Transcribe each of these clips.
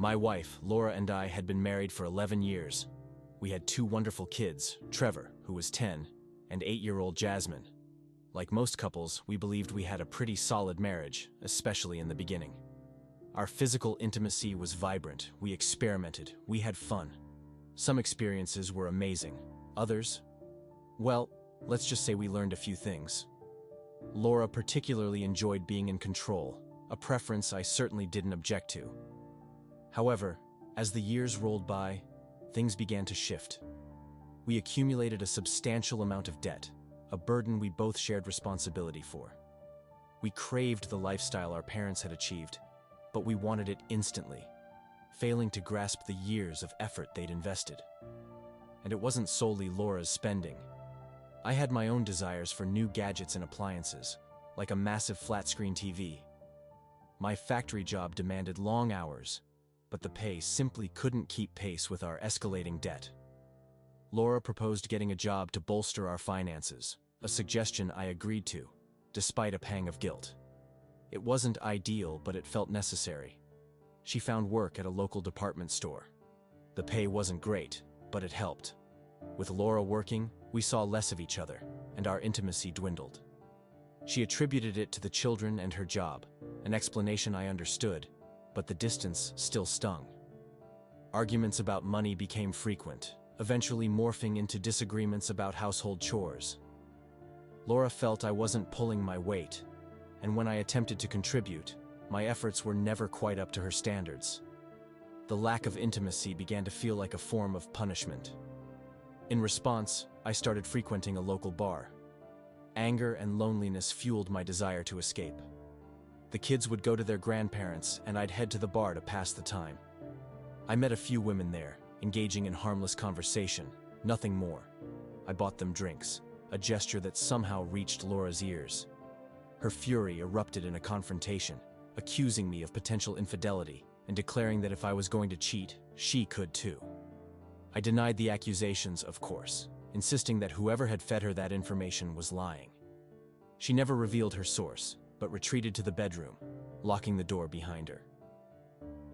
My wife, Laura, and I had been married for 11 years. We had two wonderful kids, Trevor, who was 10, and 8-year-old Jasmine. Like most couples, we believed we had a pretty solid marriage, especially in the beginning. Our physical intimacy was vibrant, we experimented, we had fun. Some experiences were amazing, others, well, let's just say we learned a few things. Laura particularly enjoyed being in control, a preference I certainly didn't object to. However, as the years rolled by, things began to shift. We accumulated a substantial amount of debt, a burden we both shared responsibility for. We craved the lifestyle our parents had achieved, but we wanted it instantly, failing to grasp the years of effort they'd invested. And it wasn't solely Laura's spending. I had my own desires for new gadgets and appliances, like a massive flat-screen TV. My factory job demanded long hours, but the pay simply couldn't keep pace with our escalating debt. Laura proposed getting a job to bolster our finances, a suggestion I agreed to, despite a pang of guilt. It wasn't ideal, but it felt necessary. She found work at a local department store. The pay wasn't great, but it helped. With Laura working, we saw less of each other, and our intimacy dwindled. She attributed it to the children and her job, an explanation I understood, but the distance still stung. Arguments about money became frequent, eventually morphing into disagreements about household chores. Laura felt I wasn't pulling my weight, and when I attempted to contribute, my efforts were never quite up to her standards. The lack of intimacy began to feel like a form of punishment. In response, I started frequenting a local bar. Anger and loneliness fueled my desire to escape. The kids would go to their grandparents, and I'd head to the bar to pass the time. I met a few women there, engaging in harmless conversation, nothing more. I bought them drinks, a gesture that somehow reached Laura's ears. Her fury erupted in a confrontation, accusing me of potential infidelity and declaring that if I was going to cheat, she could too. I denied the accusations, of course, insisting that whoever had fed her that information was lying. She never revealed her source, but retreated to the bedroom, locking the door behind her.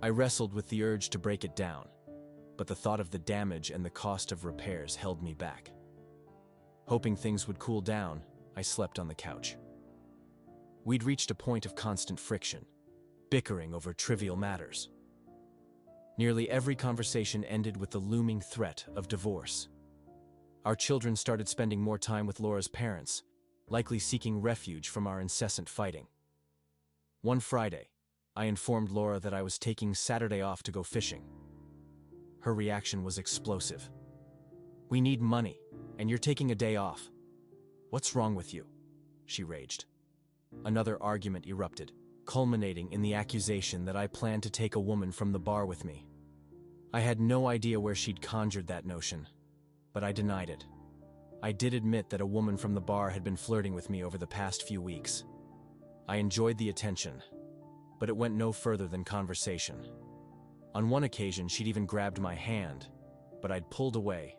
I wrestled with the urge to break it down, but the thought of the damage and the cost of repairs held me back. Hoping things would cool down, I slept on the couch. We'd reached a point of constant friction, bickering over trivial matters. Nearly every conversation ended with the looming threat of divorce. Our children started spending more time with Laura's parents, likely seeking refuge from our incessant fighting. One Friday, I informed Laura that I was taking Saturday off to go fishing. Her reaction was explosive. "We need money, and you're taking a day off. What's wrong with you?" she raged. Another argument erupted, culminating in the accusation that I planned to take a woman from the bar with me. I had no idea where she'd conjured that notion, but I denied it. I did admit that a woman from the bar had been flirting with me over the past few weeks. I enjoyed the attention, but it went no further than conversation. On one occasion, she'd even grabbed my hand, but I'd pulled away,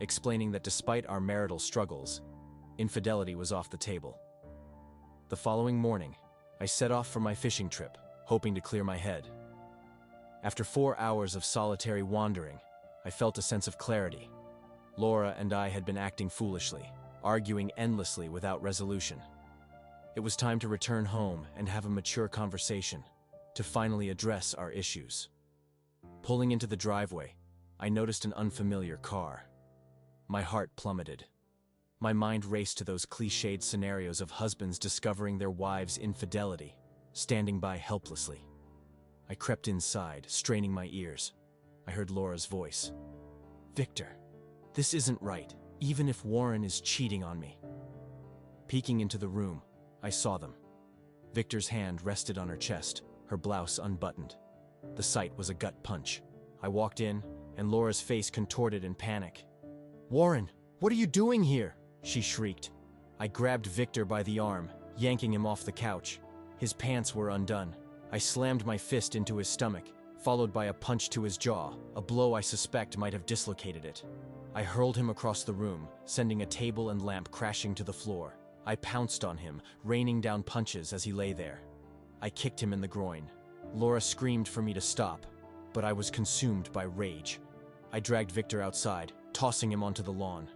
explaining that despite our marital struggles, infidelity was off the table. The following morning, I set off for my fishing trip, hoping to clear my head. After 4 hours of solitary wandering, I felt a sense of clarity. Laura and I had been acting foolishly, arguing endlessly without resolution. It was time to return home and have a mature conversation, to finally address our issues. Pulling into the driveway, I noticed an unfamiliar car. My heart plummeted. My mind raced to those cliched scenarios of husbands discovering their wives' infidelity, standing by helplessly. I crept inside, straining my ears. I heard Laura's voice. "Victor, this isn't right, even if Warren is cheating on me." Peeking into the room, I saw them. Victor's hand rested on her chest, her blouse unbuttoned. The sight was a gut punch. I walked in, and Laura's face contorted in panic. "Warren, what are you doing here?" she shrieked. I grabbed Victor by the arm, yanking him off the couch. His pants were undone. I slammed my fist into his stomach, followed by a punch to his jaw, a blow I suspect might have dislocated it. I hurled him across the room, sending a table and lamp crashing to the floor. I pounced on him, raining down punches as he lay there. I kicked him in the groin. Laura screamed for me to stop, but I was consumed by rage. I dragged Victor outside, tossing him onto the lawn.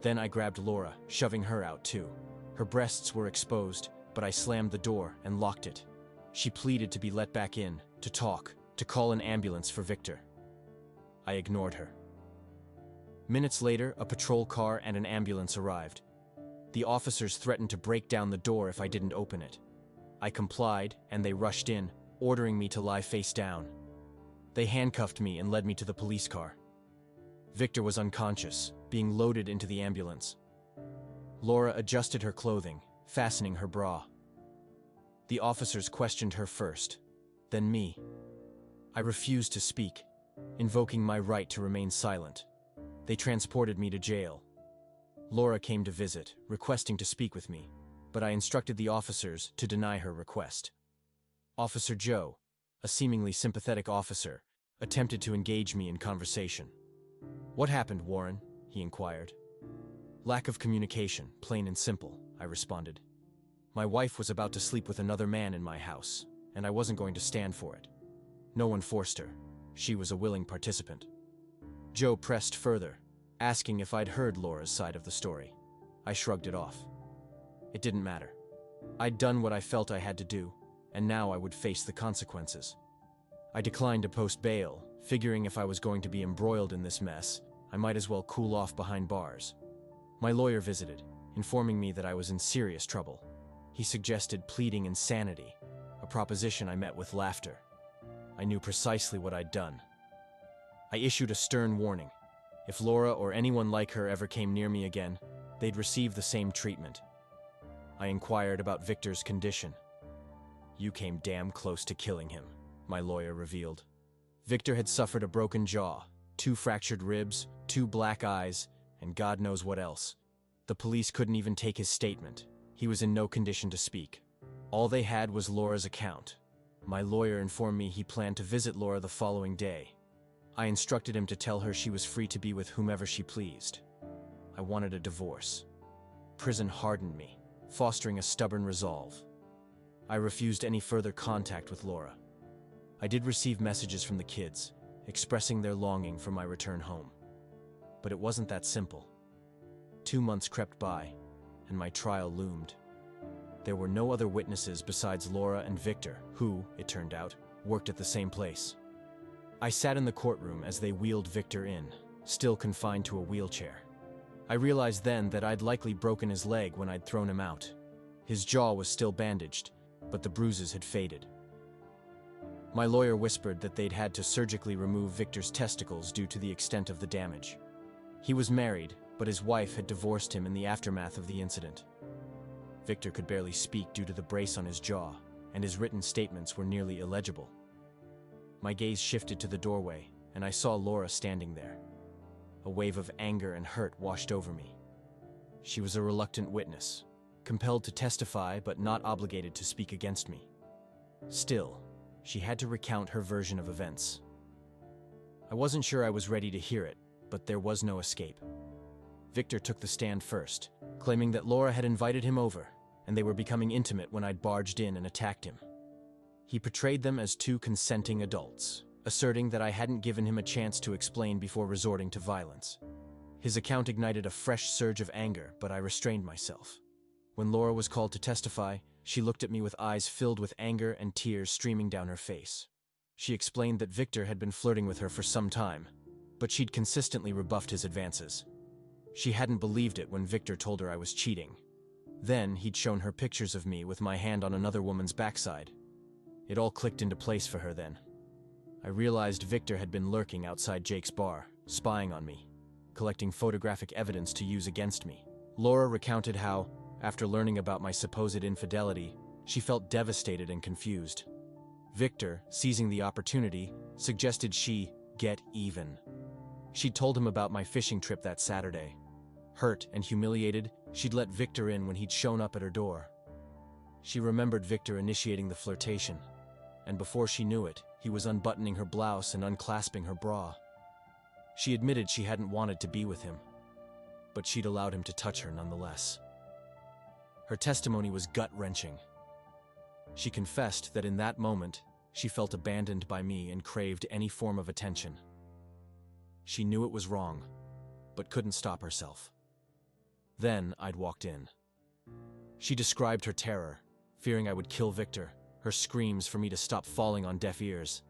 Then I grabbed Laura, shoving her out too. Her breasts were exposed, but I slammed the door and locked it. She pleaded to be let back in, to talk, to call an ambulance for Victor. I ignored her. Minutes later, a patrol car and an ambulance arrived. The officers threatened to break down the door if I didn't open it. I complied, and they rushed in, ordering me to lie face down. They handcuffed me and led me to the police car. Victor was unconscious, being loaded into the ambulance. Laura adjusted her clothing, fastening her bra. The officers questioned her first, then me. I refused to speak, invoking my right to remain silent. They transported me to jail. Laura came to visit, requesting to speak with me, but I instructed the officers to deny her request. Officer Joe, a seemingly sympathetic officer, attempted to engage me in conversation. "What happened, Warren?" he inquired. "Lack of communication, plain and simple," I responded. "My wife was about to sleep with another man in my house, and I wasn't going to stand for it. No one forced her. She was a willing participant." Joe pressed further, asking if I'd heard Laura's side of the story. I shrugged it off. It didn't matter. I'd done what I felt I had to do, and now I would face the consequences. I declined to post bail, figuring if I was going to be embroiled in this mess, I might as well cool off behind bars. My lawyer visited, informing me that I was in serious trouble. He suggested pleading insanity, a proposition I met with laughter. I knew precisely what I'd done. I issued a stern warning. If Laura or anyone like her ever came near me again, they'd receive the same treatment. I inquired about Victor's condition. "You came damn close to killing him," my lawyer revealed. Victor had suffered a broken jaw, 2 fractured ribs, 2 black eyes, and God knows what else. The police couldn't even take his statement. He was in no condition to speak. All they had was Laura's account. My lawyer informed me he planned to visit Laura the following day. I instructed him to tell her she was free to be with whomever she pleased. I wanted a divorce. Prison hardened me, fostering a stubborn resolve. I refused any further contact with Laura. I did receive messages from the kids, expressing their longing for my return home. But it wasn't that simple. 2 months crept by, and my trial loomed. There were no other witnesses besides Laura and Victor, who, it turned out, worked at the same place. I sat in the courtroom as they wheeled Victor in, still confined to a wheelchair. I realized then that I'd likely broken his leg when I'd thrown him out. His jaw was still bandaged, but the bruises had faded. My lawyer whispered that they'd had to surgically remove Victor's testicles due to the extent of the damage. He was married, but his wife had divorced him in the aftermath of the incident. Victor could barely speak due to the brace on his jaw, and his written statements were nearly illegible. My gaze shifted to the doorway, and I saw Laura standing there. A wave of anger and hurt washed over me. She was a reluctant witness, compelled to testify but not obligated to speak against me. Still, she had to recount her version of events. I wasn't sure I was ready to hear it, but there was no escape. Victor took the stand first, claiming that Laura had invited him over, and they were becoming intimate when I'd barged in and attacked him. He portrayed them as 2 consenting adults, asserting that I hadn't given him a chance to explain before resorting to violence. His account ignited a fresh surge of anger, but I restrained myself. When Laura was called to testify, she looked at me with eyes filled with anger and tears streaming down her face. She explained that Victor had been flirting with her for some time, but she'd consistently rebuffed his advances. She hadn't believed it when Victor told her I was cheating. Then he'd shown her pictures of me with my hand on another woman's backside. It all clicked into place for her then. I realized Victor had been lurking outside Jake's bar, spying on me, collecting photographic evidence to use against me. Laura recounted how, after learning about my supposed infidelity, she felt devastated and confused. Victor, seizing the opportunity, suggested she get even. She'd told him about my fishing trip that Saturday. Hurt and humiliated, she'd let Victor in when he'd shown up at her door. She remembered Victor initiating the flirtation, and before she knew it, he was unbuttoning her blouse and unclasping her bra. She admitted she hadn't wanted to be with him, but she'd allowed him to touch her nonetheless. Her testimony was gut-wrenching. She confessed that in that moment, She felt abandoned by me and craved any form of attention. She knew it was wrong, but couldn't stop herself. Then I'd walked in. She described her terror, fearing I would kill Victor, her screams for me to stop falling on deaf ears.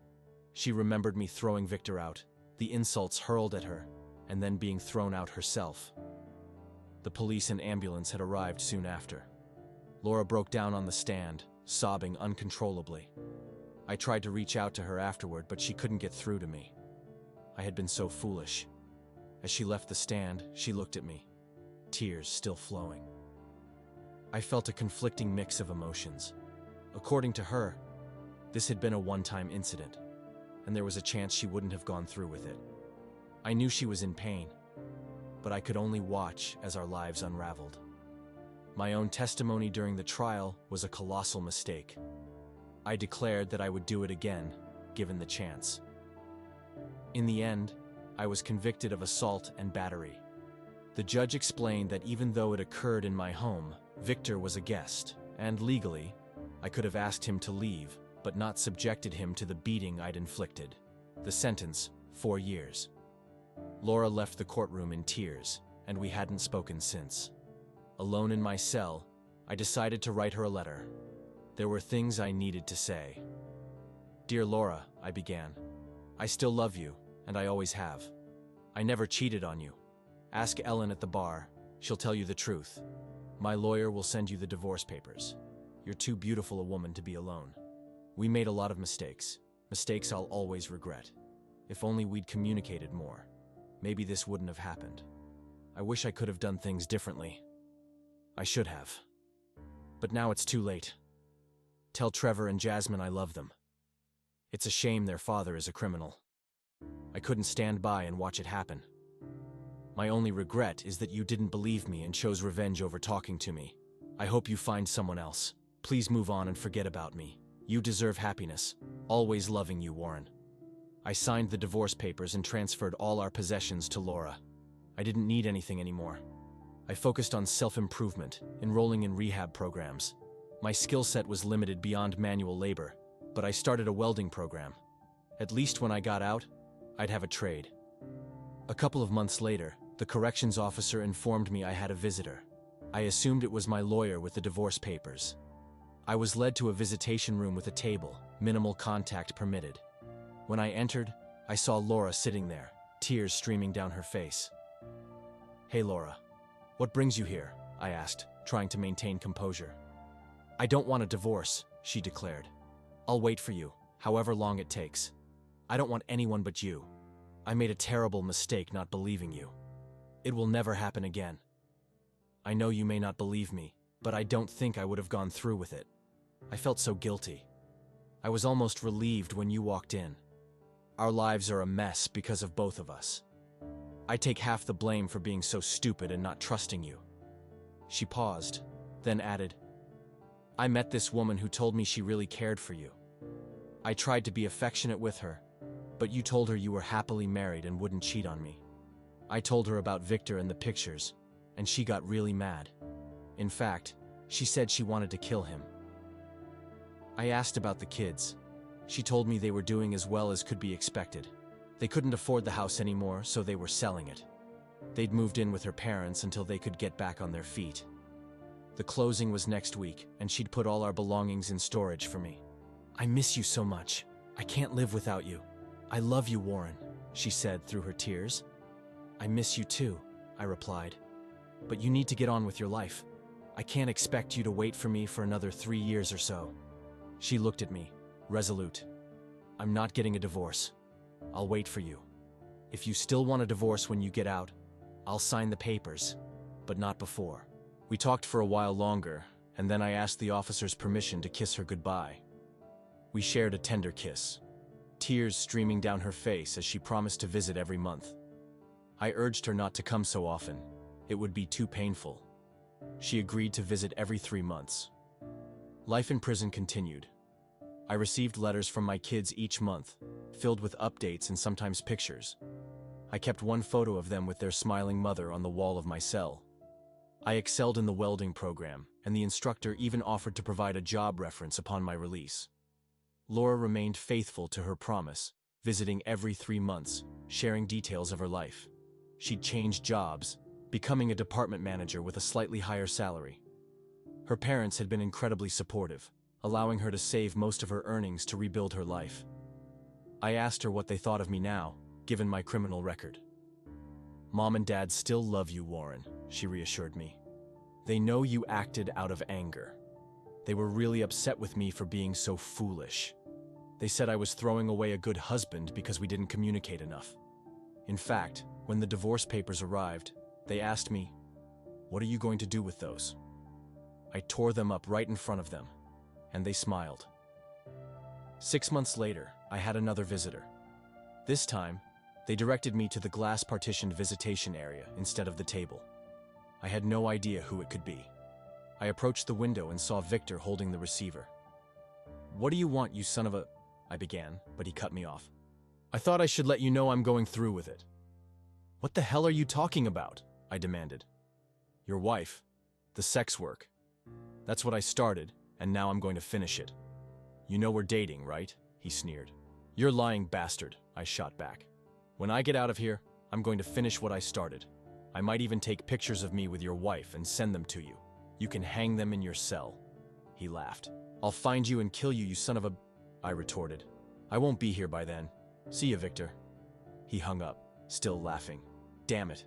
She remembered me throwing Victor out, the insults hurled at her, and then being thrown out herself. The police and ambulance had arrived soon after. Laura broke down on the stand, sobbing uncontrollably. I tried to reach out to her afterward, but she couldn't get through to me. I had been so foolish. As she left the stand, she looked at me, tears still flowing. I felt a conflicting mix of emotions. According to her, this had been a one-time incident, and there was a chance she wouldn't have gone through with it. I knew she was in pain, but I could only watch as our lives unraveled. My own testimony during the trial was a colossal mistake. I declared that I would do it again, given the chance. In the end, I was convicted of assault and battery. The judge explained that even though it occurred in my home, Victor was a guest, and legally, I could have asked him to leave, but not subjected him to the beating I'd inflicted. The sentence, 4 years. Laura left the courtroom in tears, and we hadn't spoken since. Alone in my cell, I decided to write her a letter. There were things I needed to say. "Dear Laura," I began, "I still love you, and I always have. I never cheated on you. Ask Ellen at the bar, she'll tell you the truth. My lawyer will send you the divorce papers. You're too beautiful a woman to be alone. We made a lot of mistakes, mistakes I'll always regret. If only we'd communicated more, maybe this wouldn't have happened. I wish I could have done things differently. I should have. But now it's too late. Tell Trevor and Jasmine I love them. It's a shame their father is a criminal. I couldn't stand by and watch it happen. My only regret is that you didn't believe me and chose revenge over talking to me. I hope you find someone else. Please move on and forget about me. You deserve happiness. Always loving you, Warren." I signed the divorce papers and transferred all our possessions to Laura. I didn't need anything anymore. I focused on self-improvement, enrolling in rehab programs. My skill set was limited beyond manual labor, but I started a welding program. At least when I got out, I'd have a trade. A couple of months later, the corrections officer informed me I had a visitor. I assumed it was my lawyer with the divorce papers. I was led to a visitation room with a table, minimal contact permitted. When I entered, I saw Laura sitting there, tears streaming down her face. "Hey Laura, what brings you here?" I asked, trying to maintain composure. "I don't want a divorce," she declared. "I'll wait for you, however long it takes. I don't want anyone but you. I made a terrible mistake not believing you. It will never happen again. I know you may not believe me, but I don't think I would have gone through with it. I felt so guilty. I was almost relieved when you walked in. Our lives are a mess because of both of us. I take half the blame for being so stupid and not trusting you." She paused, then added, "I met this woman who told me she really cared for you. I tried to be affectionate with her, but you told her you were happily married and wouldn't cheat on me. I told her about Victor and the pictures, and she got really mad. In fact, she said she wanted to kill him. I asked about the kids. She told me they were doing as well as could be expected. They couldn't afford the house anymore, so they were selling it. They'd moved in with her parents until they could get back on their feet. The closing was next week, and she'd put all our belongings in storage for me. I miss you so much. I can't live without you. I love you, Warren," she said through her tears. "I miss you too," I replied. "But you need to get on with your life. I can't expect you to wait for me for another 3 years or so." She looked at me, resolute. "I'm not getting a divorce. I'll wait for you. If you still want a divorce when you get out, I'll sign the papers, but not before." We talked for a while longer, and then I asked the officer's permission to kiss her goodbye. We shared a tender kiss, tears streaming down her face as she promised to visit every month. I urged her not to come so often. It would be too painful. She agreed to visit every 3 months. Life in prison continued. I received letters from my kids each month, filled with updates and sometimes pictures. I kept one photo of them with their smiling mother on the wall of my cell. I excelled in the welding program, and the instructor even offered to provide a job reference upon my release. Laura remained faithful to her promise, visiting every 3 months, sharing details of her life. She'd changed jobs, becoming a department manager with a slightly higher salary. Her parents had been incredibly supportive, allowing her to save most of her earnings to rebuild her life. I asked her what they thought of me now, given my criminal record. "Mom and Dad still love you, Warren," she reassured me. "They know you acted out of anger. They were really upset with me for being so foolish. They said I was throwing away a good husband because we didn't communicate enough. In fact, when the divorce papers arrived, they asked me, 'What are you going to do with those?' I tore them up right in front of them, and they smiled." 6 months later, I had another visitor. This time, they directed me to the glass-partitioned visitation area instead of the table. I had no idea who it could be. I approached the window and saw Victor holding the receiver. "What do you want, you son of a—" I began, but he cut me off. "I thought I should let you know I'm going through with it." "What the hell are you talking about?" I demanded. "Your wife. The sex work. That's what I started, and now I'm going to finish it. You know we're dating, right?" he sneered. "You're lying, bastard," I shot back. "When I get out of here, I'm going to finish what I started. I might even take pictures of me with your wife and send them to you. You can hang them in your cell." He laughed. "I'll find you and kill you, you son of a—" I retorted. "I won't be here by then. See you, Victor." He hung up, still laughing. Damn it.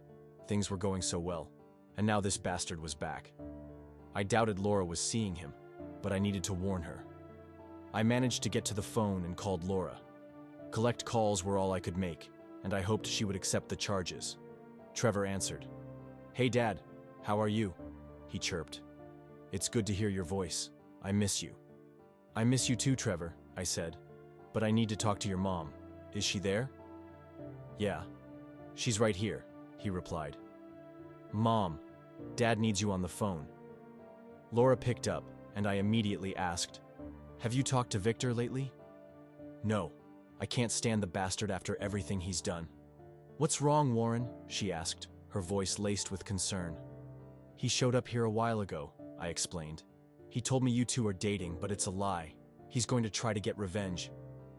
Things were going so well, and now this bastard was back. I doubted Laura was seeing him, but I needed to warn her. I managed to get to the phone and called Laura. Collect calls were all I could make, and I hoped she would accept the charges. Trevor answered. "Hey, Dad, how are you?" he chirped. "It's good to hear your voice. I miss you." "I miss you too, Trevor," I said. "But I need to talk to your mom. Is she there?" "Yeah, she's right here," he replied. "Mom, Dad needs you on the phone." Laura picked up, and I immediately asked, "Have you talked to Victor lately?" "No, I can't stand the bastard after everything he's done." "What's wrong, Warren?" she asked, her voice laced with concern. "He showed up here a while ago," I explained. "He told me you two are dating, but it's a lie. He's going to try to get revenge.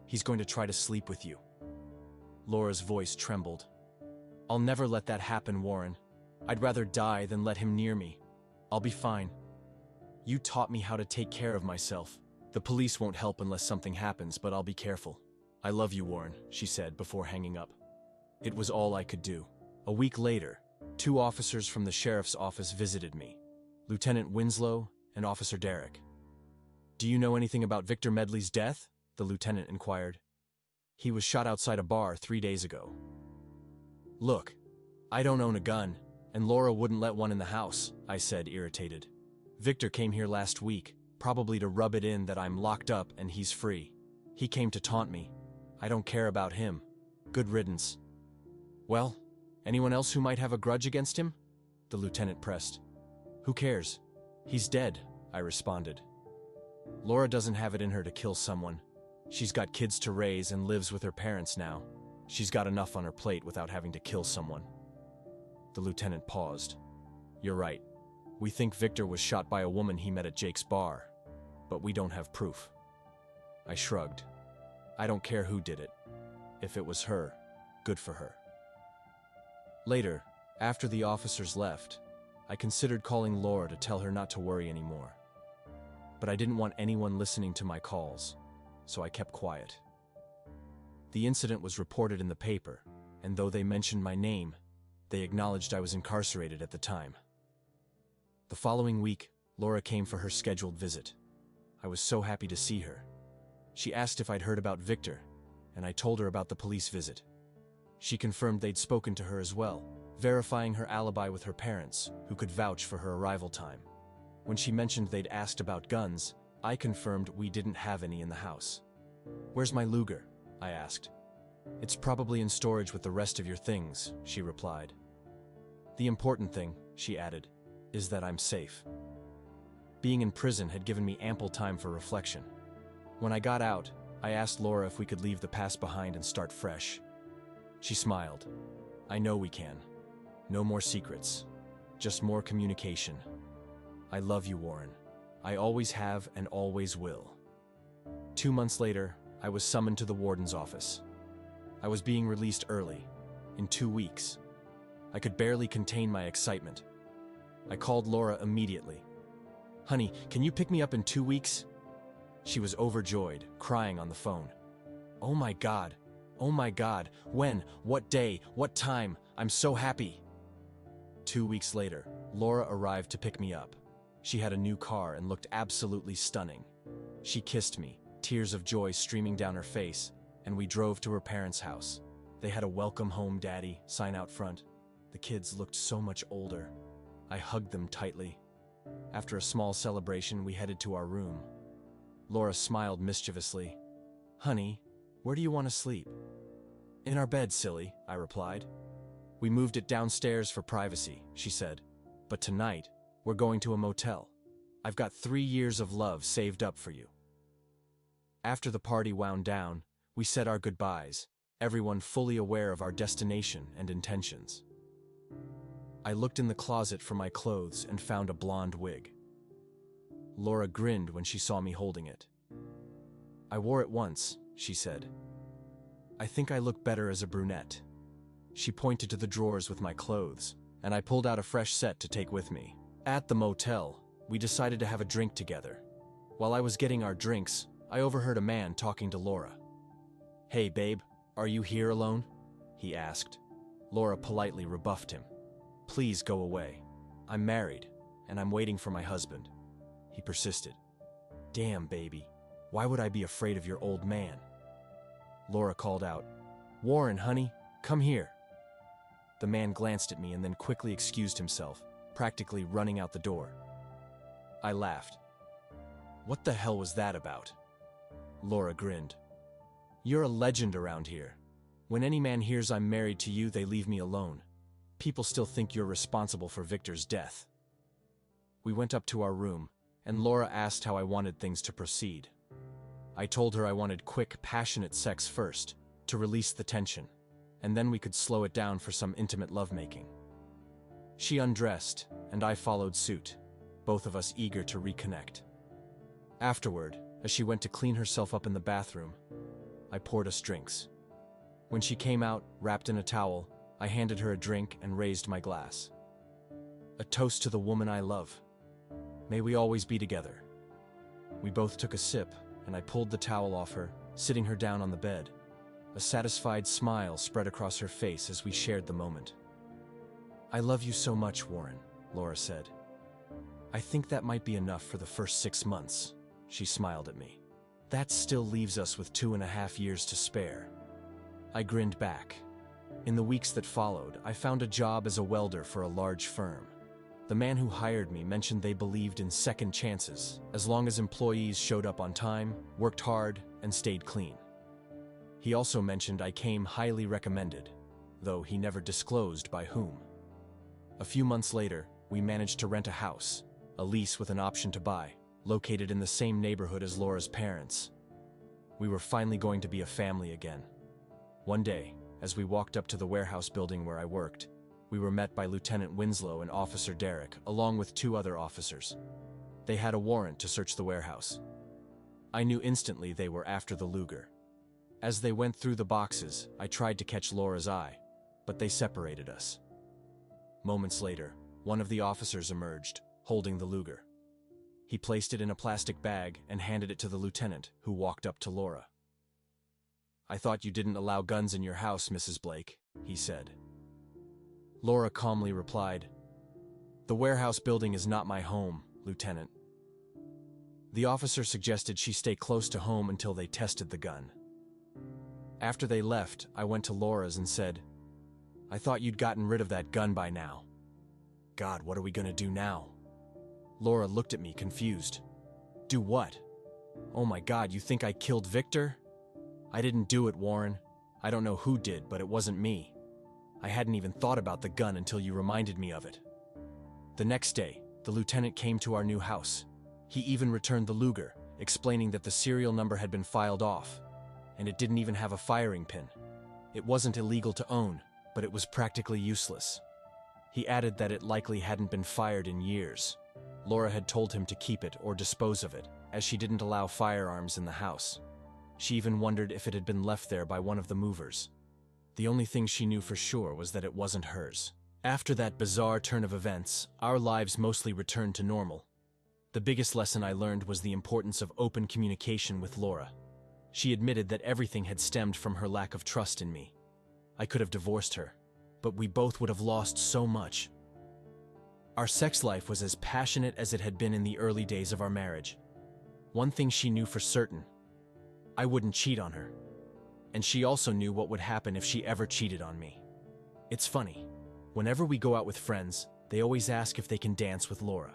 He's going to try to sleep with you." Laura's voice trembled. "I'll never let that happen, Warren. I'd rather die than let him near me. I'll be fine. You taught me how to take care of myself. The police won't help unless something happens, but I'll be careful. I love you, Warren," she said before hanging up. It was all I could do. A week later, 2 officers from the sheriff's office visited me, Lieutenant Winslow and Officer Derrick. "Do you know anything about Victor Medley's death?" the lieutenant inquired. "He was shot outside a bar 3 days ago." "Look, I don't own a gun, and Laura wouldn't let one in the house," I said, irritated. "Victor came here last week, probably to rub it in that I'm locked up and he's free. He came to taunt me. I don't care about him. Good riddance." "Well, anyone else who might have a grudge against him?" the lieutenant pressed. "Who cares? He's dead," I responded. "Laura doesn't have it in her to kill someone. She's got kids to raise and lives with her parents now. She's got enough on her plate without having to kill someone." The lieutenant paused. "You're right. We think Victor was shot by a woman he met at Jake's bar, but we don't have proof." I shrugged. I don't care who did it. If it was her, good for her. Later, after the officers left, I considered calling Laura to tell her not to worry anymore. But I didn't want anyone listening to my calls, so I kept quiet. The incident was reported in the paper, and though they mentioned my name, they acknowledged I was incarcerated at the time. The following week, Laura came for her scheduled visit. I was so happy to see her. She asked if I'd heard about Victor, and I told her about the police visit. She confirmed they'd spoken to her as well, verifying her alibi with her parents, who could vouch for her arrival time. When she mentioned they'd asked about guns, I confirmed we didn't have any in the house. "Where's my Luger?" I asked. "It's probably in storage with the rest of your things," she replied. "The important thing," she added, "is that I'm safe." Being in prison had given me ample time for reflection. When I got out, I asked Laura if we could leave the past behind and start fresh. She smiled. "I know we can. No more secrets. Just more communication. I love you, Warren. I always have and always will." 2 months later, I was summoned to the warden's office. I was being released early, in 2 weeks. I could barely contain my excitement. I called Laura immediately. "Honey, can you pick me up in 2 weeks?" She was overjoyed, crying on the phone. "Oh my God! Oh my God! When? What day? What time? I'm so happy!" 2 weeks later, Laura arrived to pick me up. She had a new car and looked absolutely stunning. She kissed me, tears of joy streaming down her face, and we drove to her parents' house. They had a "Welcome Home, Daddy" sign out front. The kids looked so much older. I hugged them tightly. After a small celebration, we headed to our room. Laura smiled mischievously. "Honey, where do you want to sleep?" "In our bed, silly," I replied. "We moved it downstairs for privacy," she said. "But tonight, we're going to a motel. I've got 3 years of love saved up for you." After the party wound down, we said our goodbyes, everyone fully aware of our destination and intentions. I looked in the closet for my clothes and found a blonde wig. Laura grinned when she saw me holding it. "I wore it once," she said. "I think I look better as a brunette." She pointed to the drawers with my clothes, and I pulled out a fresh set to take with me. At the motel, we decided to have a drink together. While I was getting our drinks, I overheard a man talking to Laura. "Hey, babe, are you here alone?" he asked. Laura politely rebuffed him. "Please go away. I'm married, and I'm waiting for my husband." He persisted. "Damn, baby, why would I be afraid of your old man?" Laura called out, "Warren, honey, come here." The man glanced at me and then quickly excused himself, practically running out the door. I laughed. "What the hell was that about?" Laura grinned. "You're a legend around here. When any man hears I'm married to you, they leave me alone. People still think you're responsible for Victor's death." We went up to our room, and Laura asked how I wanted things to proceed. I told her I wanted quick, passionate sex first, to release the tension, and then we could slow it down for some intimate lovemaking. She undressed, and I followed suit, both of us eager to reconnect. Afterward, as she went to clean herself up in the bathroom, I poured us drinks. When she came out, wrapped in a towel, I handed her a drink and raised my glass. "A toast to the woman I love. May we always be together." We both took a sip, and I pulled the towel off her, sitting her down on the bed. A satisfied smile spread across her face as we shared the moment. "I love you so much, Warren," Laura said. "I think that might be enough for the first 6 months," she smiled at me. "That still leaves us with 2.5 years to spare." I grinned back. In the weeks that followed, I found a job as a welder for a large firm. The man who hired me mentioned they believed in second chances, as long as employees showed up on time, worked hard, and stayed clean. He also mentioned I came highly recommended, though he never disclosed by whom. A few months later, we managed to rent a house, a lease with an option to buy, located in the same neighborhood as Laura's parents. We were finally going to be a family again. One day, as we walked up to the warehouse building where I worked, we were met by Lieutenant Winslow and Officer Derrick, along with 2 other officers. They had a warrant to search the warehouse. I knew instantly they were after the Luger. As they went through the boxes, I tried to catch Laura's eye, but they separated us. Moments later, one of the officers emerged, holding the Luger. He placed it in a plastic bag and handed it to the lieutenant, who walked up to Laura. "I thought you didn't allow guns in your house, Mrs. Blake," he said. Laura calmly replied, "The warehouse building is not my home, Lieutenant." The officer suggested she stay close to home until they tested the gun. After they left, I went to Laura's and said, "I thought you'd gotten rid of that gun by now." "God, what are we gonna do now?" Laura looked at me confused. "Do what? Oh my God, you think I killed Victor?" "I didn't do it, Warren. I don't know who did, but it wasn't me. I hadn't even thought about the gun until you reminded me of it." The next day, the lieutenant came to our new house. He even returned the Luger, explaining that the serial number had been filed off, and it didn't even have a firing pin. It wasn't illegal to own, but it was practically useless. He added that it likely hadn't been fired in years. Laura had told him to keep it or dispose of it, as she didn't allow firearms in the house. She even wondered if it had been left there by one of the movers. The only thing she knew for sure was that it wasn't hers. After that bizarre turn of events, our lives mostly returned to normal. The biggest lesson I learned was the importance of open communication with Laura. She admitted that everything had stemmed from her lack of trust in me. I could have divorced her, but we both would have lost so much. Our sex life was as passionate as it had been in the early days of our marriage. One thing she knew for certain: I wouldn't cheat on her. And she also knew what would happen if she ever cheated on me. It's funny. Whenever we go out with friends, they always ask if they can dance with Laura.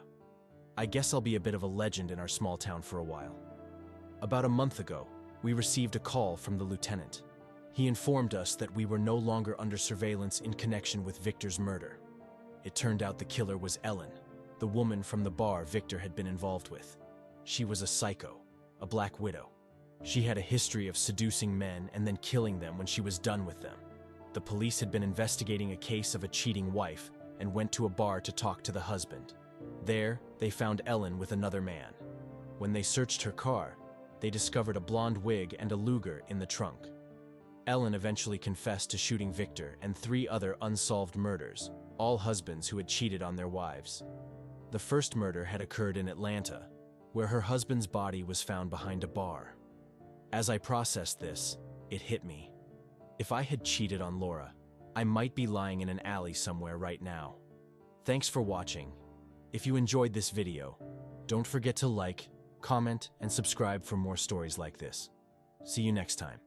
I guess I'll be a bit of a legend in our small town for a while. About a month ago, we received a call from the lieutenant. He informed us that we were no longer under surveillance in connection with Victor's murder. It turned out the killer was Ellen, the woman from the bar Victor had been involved with. She was a psycho, a black widow. She had a history of seducing men and then killing them when she was done with them. The police had been investigating a case of a cheating wife and went to a bar to talk to the husband. There, they found Ellen with another man. When they searched her car, they discovered a blonde wig and a Luger in the trunk. Ellen eventually confessed to shooting Victor and 3 other unsolved murders, all husbands who had cheated on their wives. The first murder had occurred in Atlanta, where her husband's body was found behind a bar. As I processed this, it hit me. If I had cheated on Laura, I might be lying in an alley somewhere right now. Thanks for watching. If you enjoyed this video, don't forget to like, comment, and subscribe for more stories like this. See you next time.